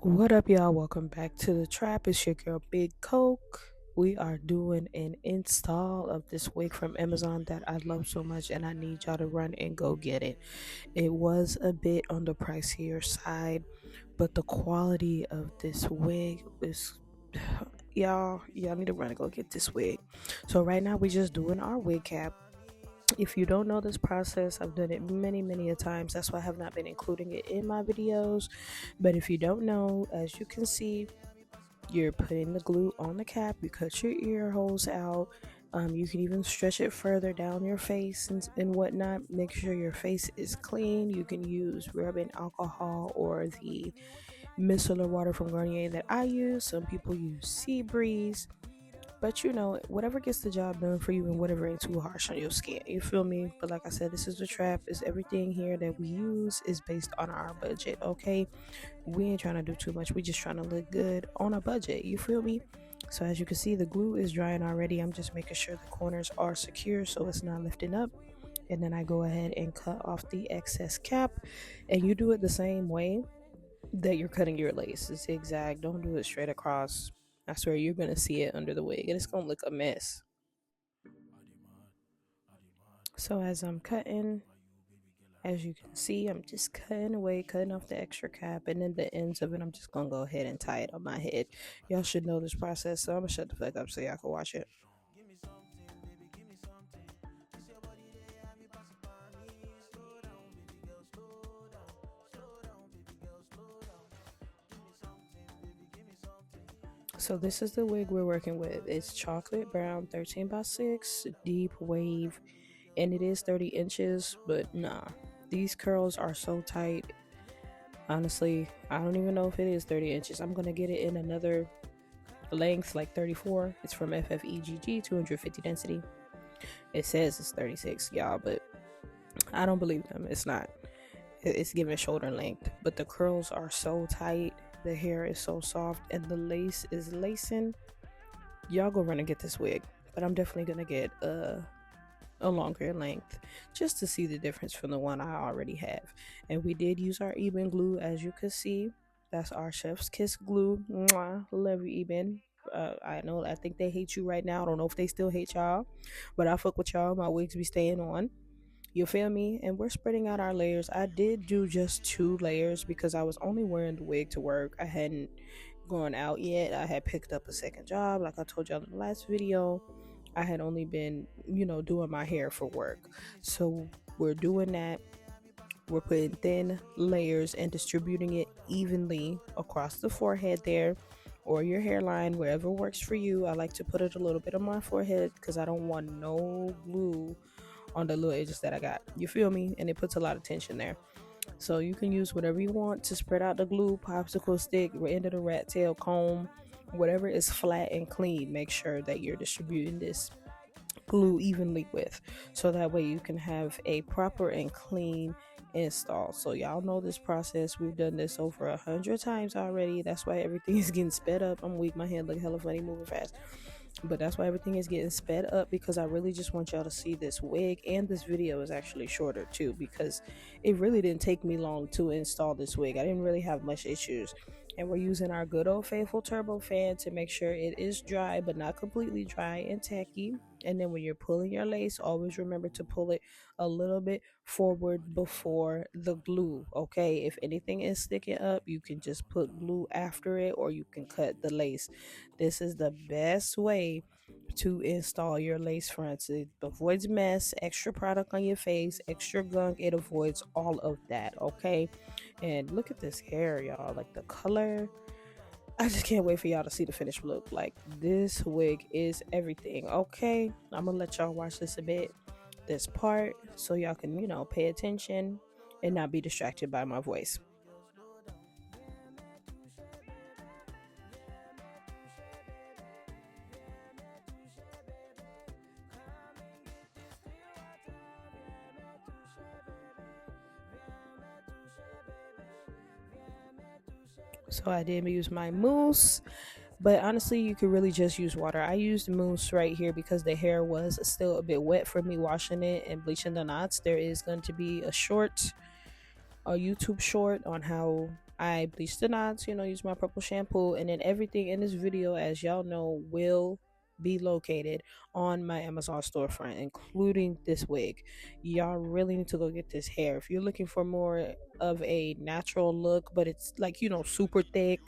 What up, y'all? Welcome back to the trap. It's your girl, Big Coke. We are doing an install of this wig from Amazon that I love so much, and I need y'all to run and go get it. It was a bit on the pricier side, but the quality of this wig is y'all need to run and go get this wig. So right now we just doing our wig cap. If you don't know this process, I've done it many a times. That's why I have not been including it in my videos. But if you don't know, as you can see, you're putting the glue on the cap. You cut your ear holes out. You can even stretch it further down your face and whatnot. Make sure your face is clean. You can use rubbing alcohol or the micellar water from Garnier that I use. Some people use Sea Breeze. But whatever gets the job done for you and whatever ain't too harsh on your skin. You feel me? But like I said, this is the trap. Is everything here that we use is based on our budget, okay? We ain't trying to do too much. We just trying to look good on a budget. You feel me? So as you can see, the glue is drying already. I'm just making sure the corners are secure so it's not lifting up. And then I go ahead and cut off the excess cap. And you do it the same way that you're cutting your lace. It's zigzag. Don't do it straight across. I swear you're gonna see it under the wig and it's gonna look a mess. So as I'm cutting, as you can see, I'm just cutting away, cutting off the extra cap, and then the ends of it, I'm just gonna go ahead and tie it on my head. Y'all should know this process, so I'm gonna shut the fuck up so y'all can watch it. So this is the wig we're working with. It's chocolate brown, 13x6, deep wave, and it is 30 inches, but nah. These curls are so tight. Honestly, I don't even know if it is 30 inches. I'm going to get it in another length, like 34. It's from FFEG, 250 density. It says it's 36, y'all, but I don't believe them. It's not. It's given shoulder length, but the curls are so tight. The hair is so soft, and the lace is lacing. Y'all go run and get this wig, but I'm definitely going to get a longer length just to see the difference from the one I already have. And we did use our Eben glue, as you can see. That's our chef's kiss glue. Mwah. Love you, Eben. I think they hate you right now. I don't know if they still hate y'all, but I fuck with y'all. My wigs be staying on. You feel me? And we're spreading out our layers. I did do just 2 layers because I was only wearing the wig to work. I hadn't gone out yet. I had picked up a second job, like I told y'all in the last video. I had only been, doing my hair for work. So we're doing that. We're putting thin layers and distributing it evenly across the forehead there or your hairline, wherever works for you. I like to put it a little bit on my forehead because I don't want no glue on the little edges that I got. You feel me? And it puts a lot of tension there. So you can use whatever you want to spread out the glue, popsicle stick, end of the rat tail comb, whatever is flat and clean. Make sure that you're distributing this glue evenly with, so that way you can have a proper and clean install. So y'all know this process. We've done this over 100 times already. That's why everything is getting sped up. I'm weak. My hand look hella funny moving fast. But that's why everything is getting sped up, because I really just want y'all to see this wig. And this video is actually shorter too, because it really didn't take me long to install this wig. I didn't really have much issues. And we're using our good old faithful turbo fan to make sure it is dry but not completely dry and tacky. And then when you're pulling your lace, always remember to pull it a little bit forward before the glue. Okay, if anything is sticking up, you can just put glue after it, or you can cut the lace. This is the best way to install your lace fronts. It avoids mess, extra product on your face, extra gunk. It avoids all of that. Okay, and look at this hair, y'all. Like the color, I just can't wait for y'all to see the finished look. Like, this wig is everything. Okay, I'm gonna let y'all watch this a bit, this part, so y'all can, pay attention and not be distracted by my voice. So I did use my mousse, but honestly, you could really just use water. I used mousse right here because the hair was still a bit wet for me washing it and bleaching the knots. There is going to be a YouTube short on how I bleach the knots, use my purple shampoo, and then everything in this video, as y'all know, will be located on my Amazon storefront, including this wig. Y'all really need to go get this hair. If you're looking for more of a natural look, but it's like, super thick,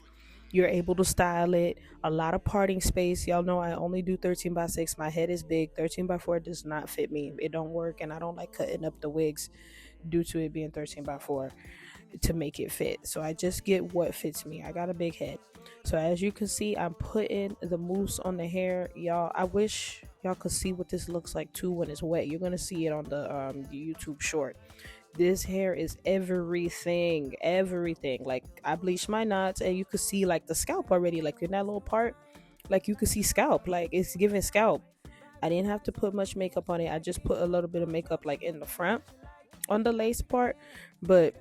you're able to style it. A lot of parting space. Y'all know I only do 13 by 6. My head is big. 13 by 4 does not fit me. It don't work, and I don't like cutting up the wigs due to it being 13 by 4 to make it fit. So I just get what fits me. I got a big head. So as you can see, I'm putting the mousse on the hair. Y'all, I wish y'all could see what this looks like too when it's wet. You're gonna see it on the YouTube short. This hair is everything. Like, I bleached my knots, and you could see like the scalp already, like in that little part, like you could see scalp, like it's giving scalp. I didn't have to put much makeup on it. I just put a little bit of makeup like in the front on the lace part, but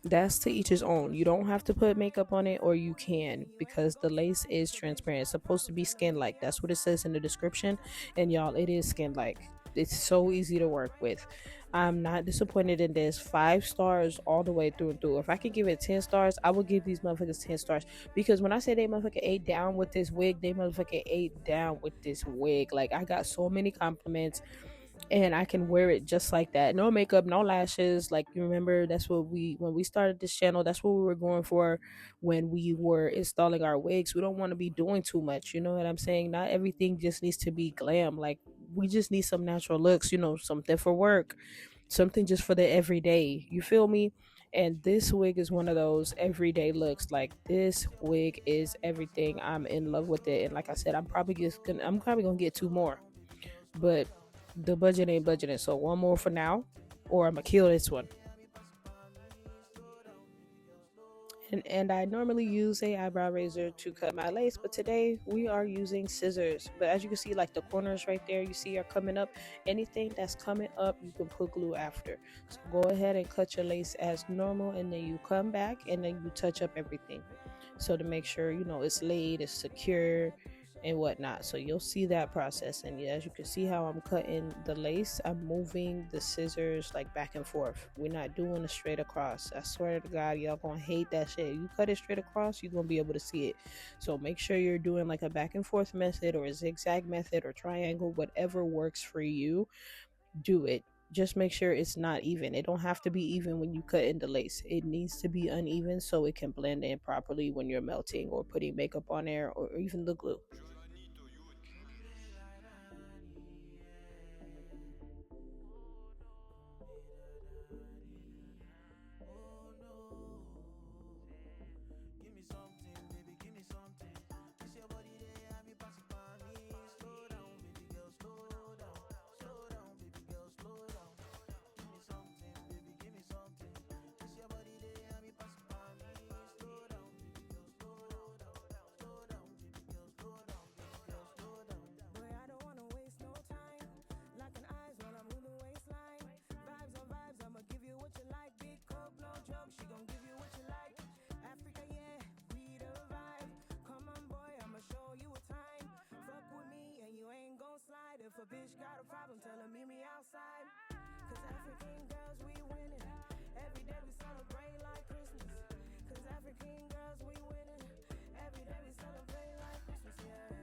that's to each his own. You don't have to put makeup on it, or you can, because the lace is transparent. It's supposed to be skin like. That's what it says in the description. And y'all, it is skin like. It's so easy to work with. I'm not disappointed in this. 5 stars all the way through and through. If I could give it 10 stars, I would give these motherfuckers 10 stars. Because when I say they motherfucking ate down with this wig, they motherfucking ate down with this wig. Like, I got so many compliments, and I can wear it just like that. No makeup, no lashes. Like, you remember, that's what when we started this channel, that's what we were going for when we were installing our wigs. We don't want to be doing too much, you know what I'm saying? Not everything just needs to be glam. Like, we just need some natural looks, something for work, something just for the everyday. You feel me? And this wig is one of those everyday looks. Like, this wig is everything. I'm in love with it. And like I said, I'm probably gonna get 2 more, but the budget ain't budgeting. So 1 more for now, or I'm gonna kill this one. And I normally use a eyebrow razor to cut my lace, but today we are using scissors. But as you can see, like the corners right there, you see are coming up. Anything that's coming up, you can put glue after. So go ahead and cut your lace as normal, and then you come back and then you touch up everything. So to make sure, it's laid, it's secure, and whatnot. So you'll see that process. And yeah, as you can see how I'm cutting the lace, I'm moving the scissors like back and forth. We're not doing a straight across. I swear to God, y'all gonna hate that shit. You cut it straight across, you're gonna be able to see it. So make sure you're doing like a back and forth method, or a zigzag method, or triangle, whatever works for you. Do it. Just make sure it's not even. It don't have to be even when you cut in the lace. It needs to be uneven so it can blend in properly when you're melting or putting makeup on there, or even the glue. If a bitch got a problem, tell her meet me outside. Cause African girls, we winning. Every day we celebrate like Christmas. Cause African girls, we winning. Every day we celebrate like Christmas, yeah.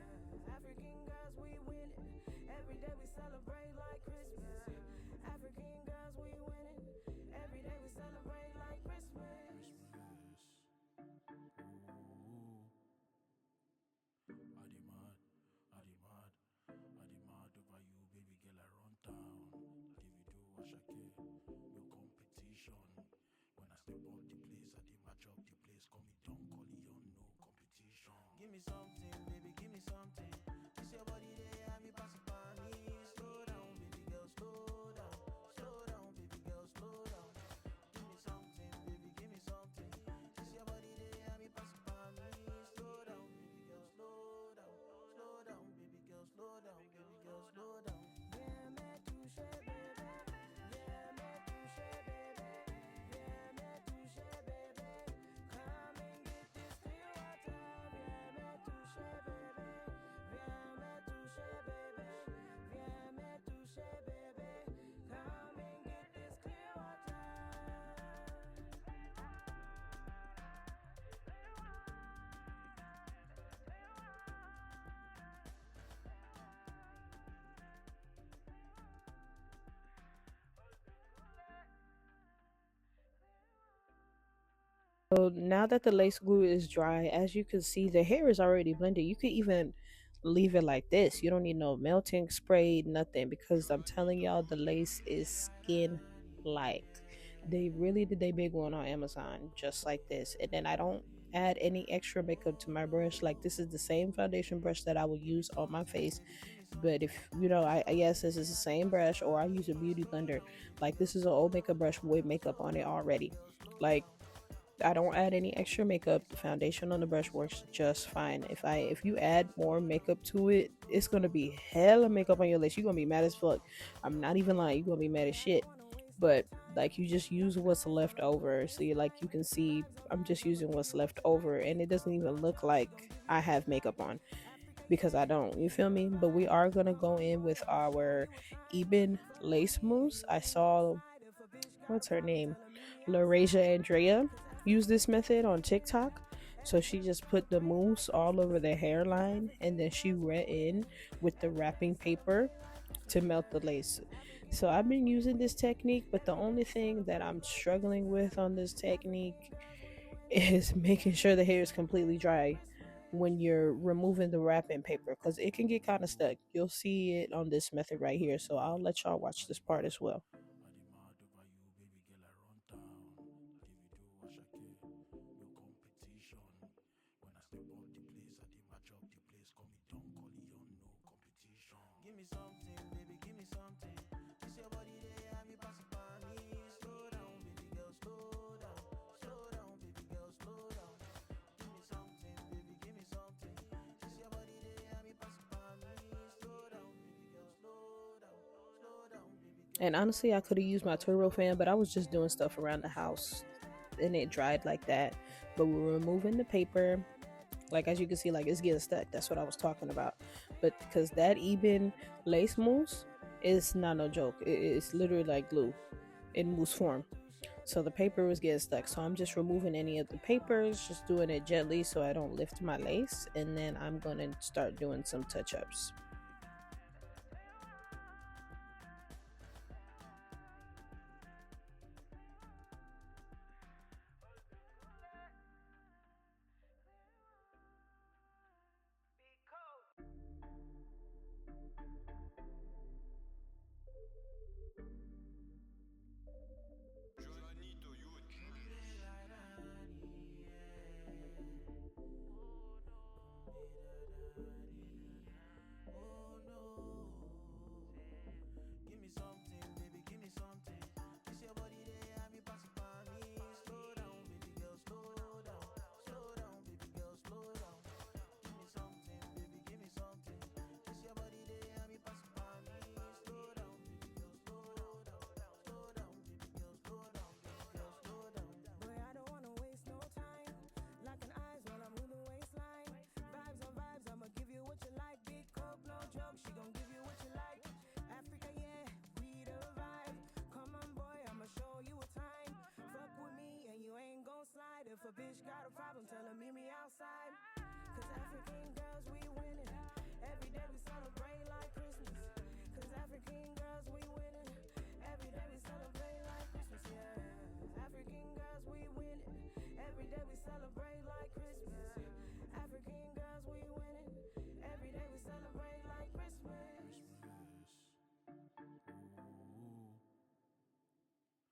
African girls, we winning. Every day we celebrate like Christmas. African girls, we winning. Every day we celebrate like Christmas. Give me something, baby, give me something. This your body, they have me passing by me. Slow down, baby girl, slow down. Slow down, baby girl, slow down. Give me something, baby, give me something. This your body, they have me passing by me. Slow down, baby girl, slow down. Slow down, baby girl, slow down. Baby girl, slow down. Viens me toucher, baby. Viens me toucher, baby. Viens me toucher, baby. Come and get this clear water. Viens me toucher, So now that the lace glue is dry, as you can see, the hair is already blended. You could even leave it like this. You don't need no melting spray, nothing, because I'm telling y'all, the lace is skin like. They really did a big one on Amazon, just like this. And then I don't add any extra makeup to my brush. Like, this is the same foundation brush that I will use on my face. But if you know, I guess this is the same brush, or I use a beauty blender. Like, this is an old makeup brush with makeup on it already. Like, I don't add any extra makeup. The foundation on the brush works just fine. If you add more makeup to it, it's gonna be hella makeup on your lips. You're gonna be mad as fuck. I'm not even lying. You're gonna be mad as shit. But like, you just use what's left over. So you can see I'm just using what's left over, and it doesn't even look like I have makeup on because I don't. You feel me? But we are gonna go in with our Eben lace mousse. I saw, what's her name, Larasia Andrea, use this method on TikTok. So she just put the mousse all over the hairline, and then she wet in with the wrapping paper to melt the lace. So I've been using this technique, but the only thing that I'm struggling with on this technique is making sure the hair is completely dry when you're removing the wrapping paper, because it can get kind of stuck. You'll see it on this method right here. So I'll let y'all watch this part as well. Give me something, baby, give me something. This your body, they have me pass it by me. Slow down, baby girl, slow down. Slow down, baby girl, slow down. Give me something, baby, give me something. This your body, they have me pass it by me. Slow down, baby girl, slow down. Slow down, baby girl, And slow honestly, I down. could have used my turbo fan, but I was just doing stuff around the house and it dried like that. But we're removing the paper. Like, as you can see, like, it's getting stuck. That's what I was talking about. But because that Eben lace mousse is not no joke. It's literally like glue in mousse form. So the paper was getting stuck. So I'm just removing any of the papers, just doing it gently so I don't lift my lace. And then I'm going to start doing some touch ups. Oh no. Give me something, baby, give me something. This your body, they have me pass it by me. Slow down, baby girl, slow down. Slow down, baby girl, slow down. Give me something, baby, give me something. This your body, they have me pass it by me. Slow down, baby girl, slow down. Slow down, baby girl, slow down. Baby girl, slow down. Boy, I don't wanna waste no time. Locking eyes while I move the waistline. Vibes on vibes, I'ma give you what you like. Big coke, no joke, she gon' give you what you like. Africa, yeah, we the vibe. Come on, boy, I'ma show you a time. Fuck with me and you ain't gon' slide. If a bitch got a problem, tell her meet me outside. Cause African girls, we winning. Every day we celebrate like Christmas. Cause African girls, we winning. Every day we celebrate like Christmas, yeah. African girls, we winning. Every day we celebrate like Christmas. African girls, we winning. Every day we celebrate like Christmas.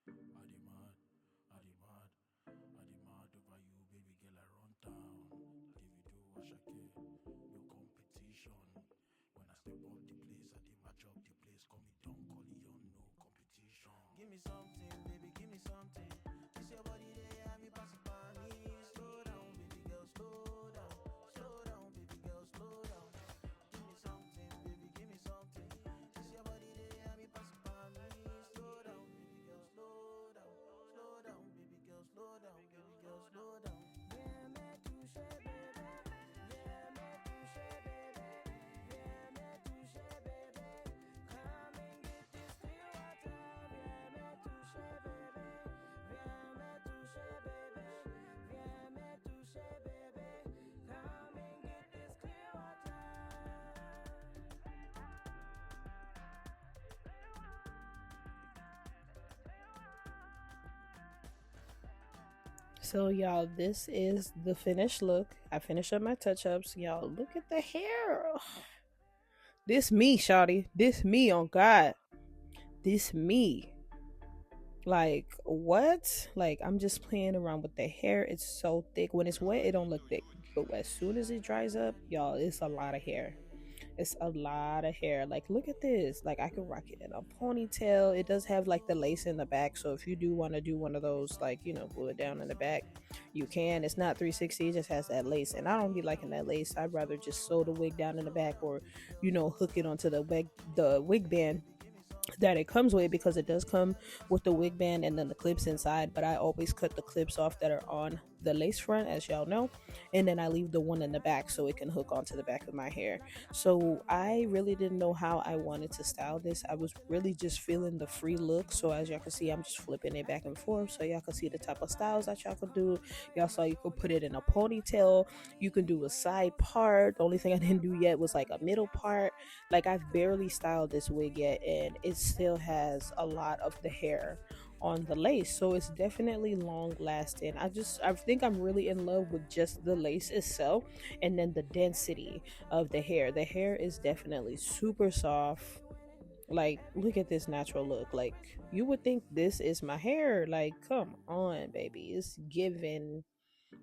I demand, I demand, I demand over you, baby girl, I run town. Leave you do what I can, no competition. When I step up the place, I did match up the place, call me Don Corleone, no competition. Give me something, baby, give me something. This your body, they have me pass it by me. Slow down, baby girl, slow down. Slow down, baby girl, slow down. Give me something, baby, give me something. This your body, they have me pass it by me. Slow down, baby girl, slow down. Slow down, baby girl, slow down. Baby girl, slow down. Viens me toucher, baby. Viens me toucher, baby. Viens me toucher, baby. Come and get this clear water. Viens me toucher, So y'all, this is the finished look. I finished up my touch ups. Y'all, look at the hair. This me, Shawty. This me on God. This me. Like what? Like I'm just playing around with the hair. It's so thick. When it's wet, it don't look thick. But as soon as it dries up, y'all, it's a lot of hair. It's a lot of hair. Like, look at this. Like, I could rock it in a ponytail. It does have like the lace in the back. So if you do want to do one of those, like, glue it down in the back, you can. It's not 360. It just has that lace. And I don't be liking that lace. I'd rather just sew the wig down in the back or, hook it onto the wig band that it comes with, because it does come with the wig band and then the clips inside. But I always cut the clips off that are on the lace front, as y'all know, and then I leave the one in the back so it can hook onto the back of my hair. So I really didn't know how I wanted to style this. I was really just feeling the free look. So as y'all can see, I'm just flipping it back and forth so y'all can see the type of styles that y'all could do. Y'all saw you could put it in a ponytail, you can do a side part. The only thing I didn't do yet was like a middle part. Like, I've barely styled this wig yet, and it still has a lot of the hair on the lace. So it's definitely long lasting. I think I'm really in love with just the lace itself, and then the density of the hair. The hair is definitely super soft. Like, look at this natural look. Like, you would think this is my hair. Like, come on, baby. It's giving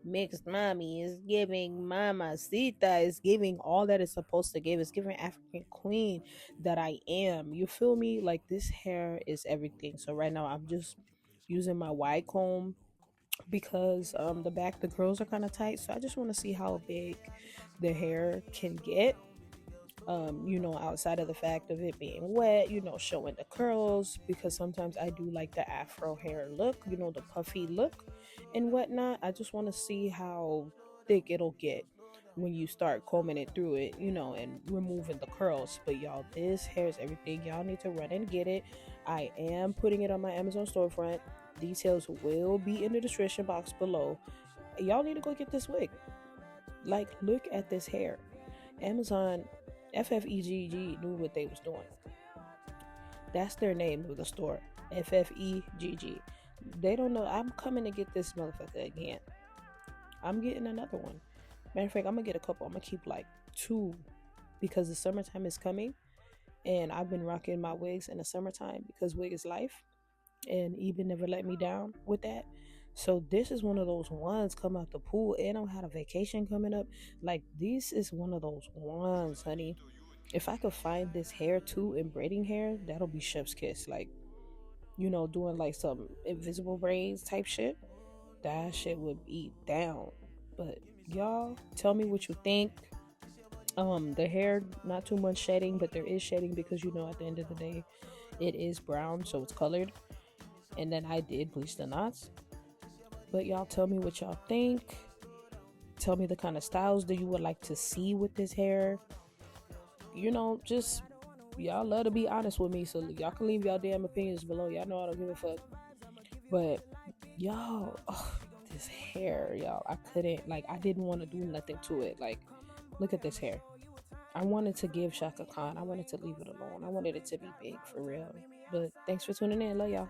mixed mommy, is giving mamacita, is giving all that it's supposed to give, is giving African queen that I am. You feel me? Like, this hair is everything. So right now I'm just using my wide comb because the back, the curls are kind of tight, so I just want to see how big the hair can get. Outside of the fact of it being wet, showing the curls, because sometimes I do like the afro hair look, the puffy look and whatnot. I just want to see how thick it'll get when you start combing it through it, and removing the curls. But y'all, this hair is everything. Y'all need to run and get it. I am putting it on my Amazon storefront. Details will be in the description box below. Y'all need to go get this wig. Like, look at this hair. Amazon FFEGG knew what they was doing. That's their name of the store. FFEGG. They don't know. I'm coming to get this motherfucker again. I'm getting another one. Matter of fact, I'm gonna get a couple. I'm gonna keep like two, because the summertime is coming, and I've been rocking my wigs in the summertime because wig is life, and even never let me down with that. So this is one of those ones, come out the pool, and I had a vacation coming up. Like, this is one of those ones, honey. If I could find this hair too in braiding hair, that'll be chef's kiss. Like, doing like some invisible braids type shit. That shit would be down. But y'all, tell me what you think. The hair, not too much shedding, but there is shedding because at the end of the day, it is brown, so it's colored. And then I did bleach the knots. But y'all, tell me what y'all think. Tell me the kind of styles that you would like to see with this hair. Just, y'all love to be honest with me, so y'all can leave y'all damn opinions below. Y'all know I don't give a fuck. But y'all, this hair, y'all, I couldn't, like, I didn't want to do nothing to it. Like, look at this hair. I wanted to give Shaka Khan. I wanted to leave it alone. I wanted it to be big for real. But thanks for tuning in. Love y'all.